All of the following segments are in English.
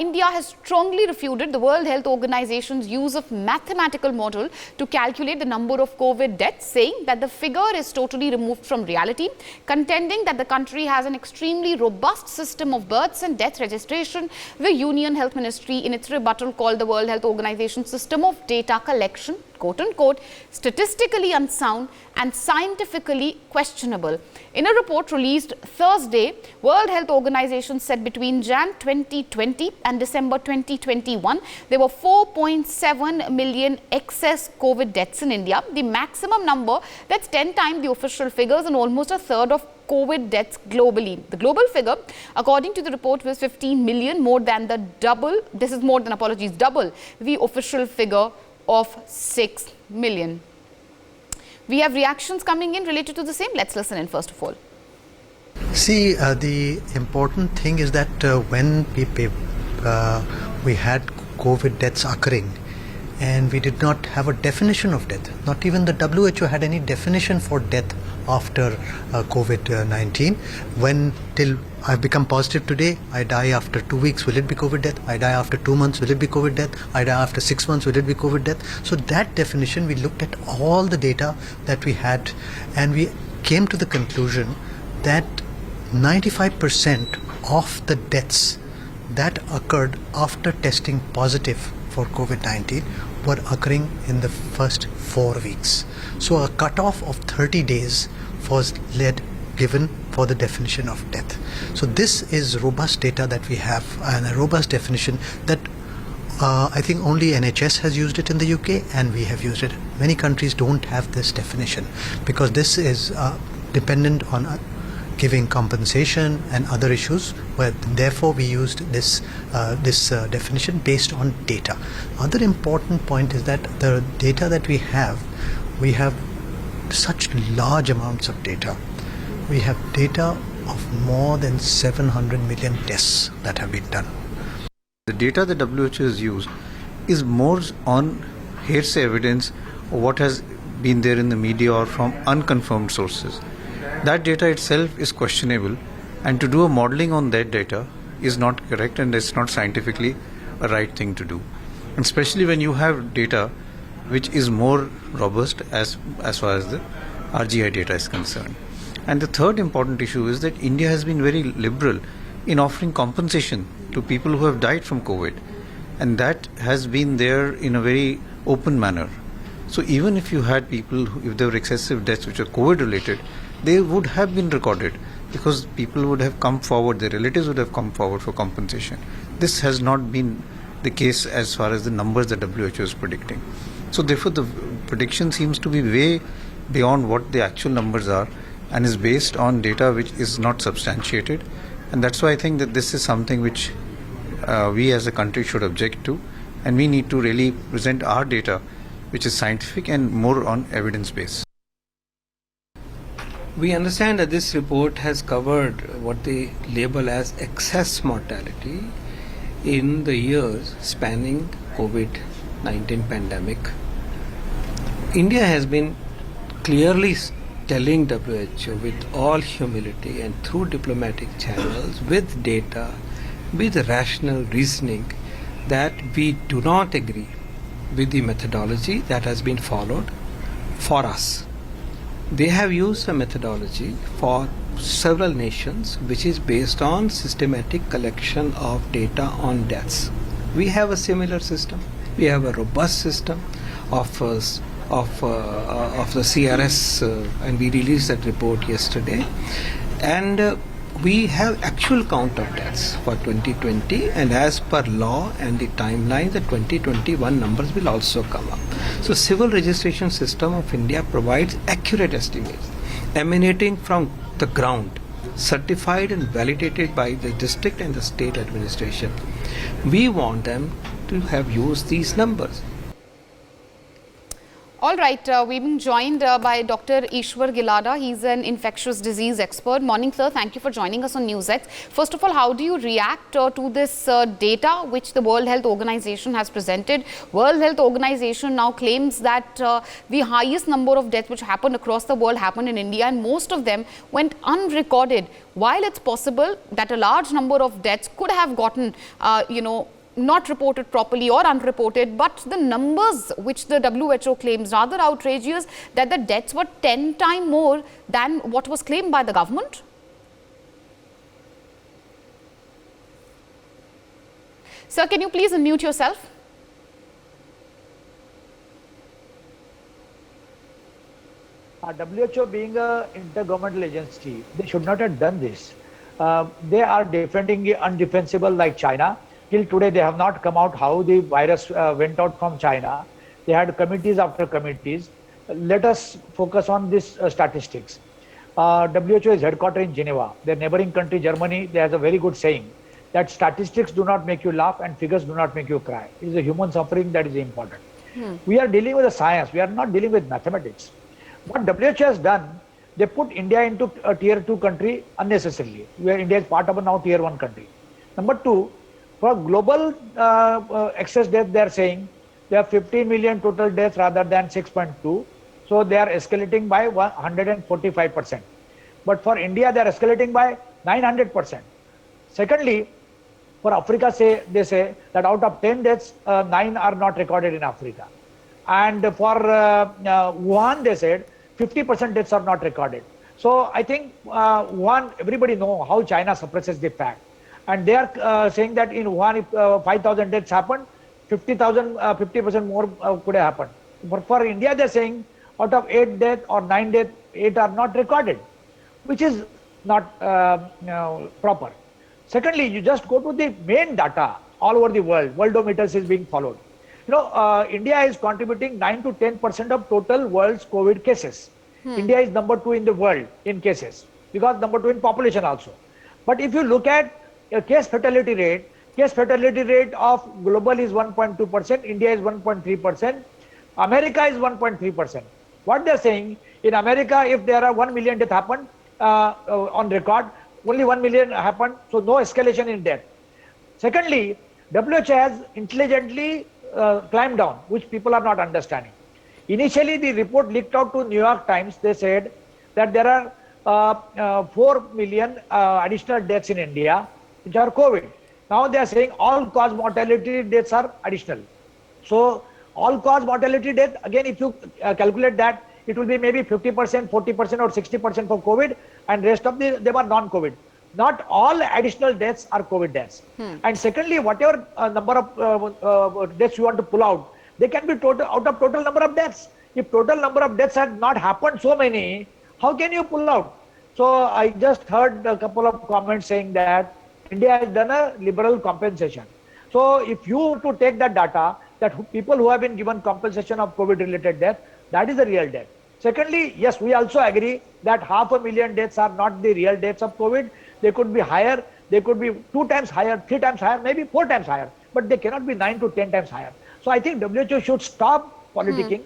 India has strongly refuted the World Health Organization's use of mathematical model to calculate the number of COVID deaths, saying that the figure is totally removed from reality, contending that the country has an extremely robust system of births and death registration. The Union Health Ministry, in its rebuttal, called the World Health Organization's system of data collection, quote-unquote, statistically unsound and scientifically questionable. In a report released Thursday, World Health Organization said between Jan 2020 and December 2021, there were 4.7 million excess COVID deaths in India, the maximum number that's 10 times the official figures and almost a third of COVID deaths globally. The global figure, according to the report, was 15 million, more than the double, this is more than, double the official figure of 6 million. We have reactions coming in related to the same. Let's listen in first of all. See, the important thing is that when we had COVID deaths occurring, and we did not have a definition of death. Not even the WHO had any definition for death after COVID-19. When till I've become positive today, I die after 2 weeks, will it be COVID death? I die after 2 months, will it be COVID death? I die after 6 months, will it be COVID death? So that definition, we looked at all the data that we had, and we came to the conclusion that 95% of the deaths that occurred after testing positive for COVID-19 were occurring in the first 4 weeks. So a cutoff of 30 days was given for the definition of death. So this is robust data that we have, and a robust definition that I think only NHS has used it in the UK, and we have used it. Many countries don't have this definition because this is dependent on giving compensation and other issues, but therefore we used this definition based on data. Other important point is that the data that we have such large amounts of data. We have data of more than 700 million tests that have been done. The data that WHO has used is more on hearsay evidence of what has been there in the media or from unconfirmed sources. That data itself is questionable, and to do a modeling on that data is not correct, and it's not scientifically a right thing to do. And especially when you have data which is more robust as far as the RGI data is concerned. And the third important issue is that India has been very liberal in offering compensation to people who have died from COVID, and that has been there in a very open manner. So even if you had people if there were excessive deaths which are COVID related, they would have been recorded because people would have come forward, their relatives would have come forward for compensation. This has not been the case as far as the numbers that WHO is predicting. So therefore the prediction seems to be way beyond what the actual numbers are, and is based on data which is not substantiated. And that's why I think that this is something which we as a country should object to, and we need to really present our data which is scientific and more on evidence base. We understand that this report has covered what they label as excess mortality in the years spanning COVID-19 pandemic. India has been clearly telling WHO with all humility and through diplomatic channels, with data, with rational reasoning, that we do not agree with the methodology that has been followed for us. They have used a methodology for several nations which is based on systematic collection of data on deaths. We have a similar system. We have a robust system of the CRS, and we released that report yesterday. And we have actual count of deaths for 2020, and as per law and the timeline, the 2021 numbers will also come up. So civil registration system of India provides accurate estimates emanating from the ground, certified and validated by the district and the state administration. We want them to have used these numbers. All right, we've been joined by Dr. Ishwar Gilada. He's an infectious disease expert. Morning, sir. Thank you for joining us on NewsX. First of all, how do you react to this data which the World Health Organization has presented? World Health Organization now claims that the highest number of deaths which happened across the world happened in India, and most of them went unrecorded. While it's possible that a large number of deaths could have gotten, not reported properly or unreported, but the numbers which the WHO claims rather outrageous, that the deaths were 10 times more than what was claimed by the government. Sir, can you please unmute yourself? WHO being an intergovernmental agency, they should not have done this. They are defending the undefensible like China. Till today, they have not come out how the virus went out from China. They had committees after committees. Let us focus on this statistics. WHO is headquartered in Geneva. Their neighboring country, Germany, they has a very good saying that statistics do not make you laugh and figures do not make you cry. It is a human suffering that is important. We are dealing with the science. We are not dealing with mathematics. What WHO has done, they put India into a tier 2 country unnecessarily, where India is part of a now tier 1 country. Number 2, for global excess death, they are saying there are 15 million total deaths rather than 6.2. So they are escalating by 145%. But for India, they are escalating by 900%. Secondly, for Africa, they say that out of 10 deaths, 9 are not recorded in Africa. And for Wuhan, they said 50% deaths are not recorded. So I think Wuhan, everybody know how China suppresses the fact. And they are saying that in Wuhan, if 5,000 deaths happened, 50% more could have happened. But for India, they are saying out of 8 deaths or 9 deaths, 8 are not recorded, which is not proper. Secondly, you just go to the main data all over the world. Worldometers is being followed. India is contributing 9 to 10% of total world's COVID cases. India is number 2 in the world in cases, because number 2 in population also. But if you look at case fatality rate of global is 1.2%, India is 1.3%, America is 1.3%. What they are saying, in America, if there are 1 million deaths happened on record, only 1 million happened, so no escalation in death. Secondly, WHO has intelligently climbed down, which people are not understanding. Initially, the report leaked out to New York Times. They said that there are 4 million additional deaths in India, which are COVID. Now they are saying all-cause mortality deaths are additional. So all-cause mortality death, again, if you calculate that, it will be maybe 50%, 40% or 60% for COVID, and rest of them are non-COVID. Not all additional deaths are COVID deaths. And secondly, whatever number of deaths you want to pull out, they can be out of total number of deaths. If total number of deaths had not happened so many, how can you pull out? So I just heard a couple of comments saying that India has done a liberal compensation. So if you to take that data, that people who have been given compensation of COVID related death, that is the real death. Secondly, yes, we also agree that 500,000 deaths are not the real deaths of COVID. They could be higher, they could be 2 times higher, 3 times higher, maybe 4 times higher, but they cannot be 9 to 10 times higher. So I think WHO should stop politicking.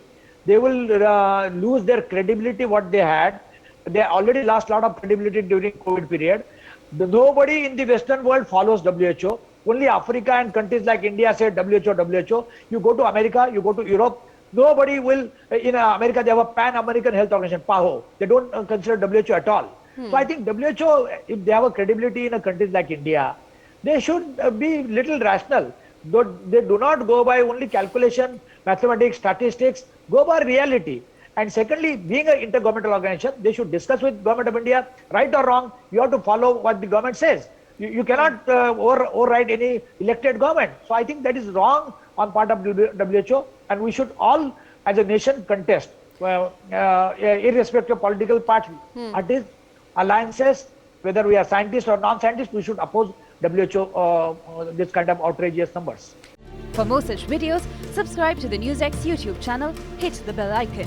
They will lose their credibility what they had. They already lost a lot of credibility during COVID period. Nobody in the Western world follows WHO. Only Africa and countries like India say WHO. You go to America, you go to Europe, nobody will, in America they have a Pan-American Health Organization, PAHO. They don't consider WHO at all. So I think WHO, if they have a credibility in a countries like India, they should be little rational. They do not go by only calculation, mathematics, statistics, go by reality. And secondly, being an intergovernmental organization, they should discuss with government of India, right or wrong, you have to follow what the government says. You cannot override any elected government. So I think that is wrong on part of WHO, and we should all, as a nation, contest, irrespective of political party, alliances, whether we are scientists or non-scientists, we should oppose WHO this kind of outrageous numbers. For more such videos, subscribe to the NewsX YouTube channel, hit the bell icon.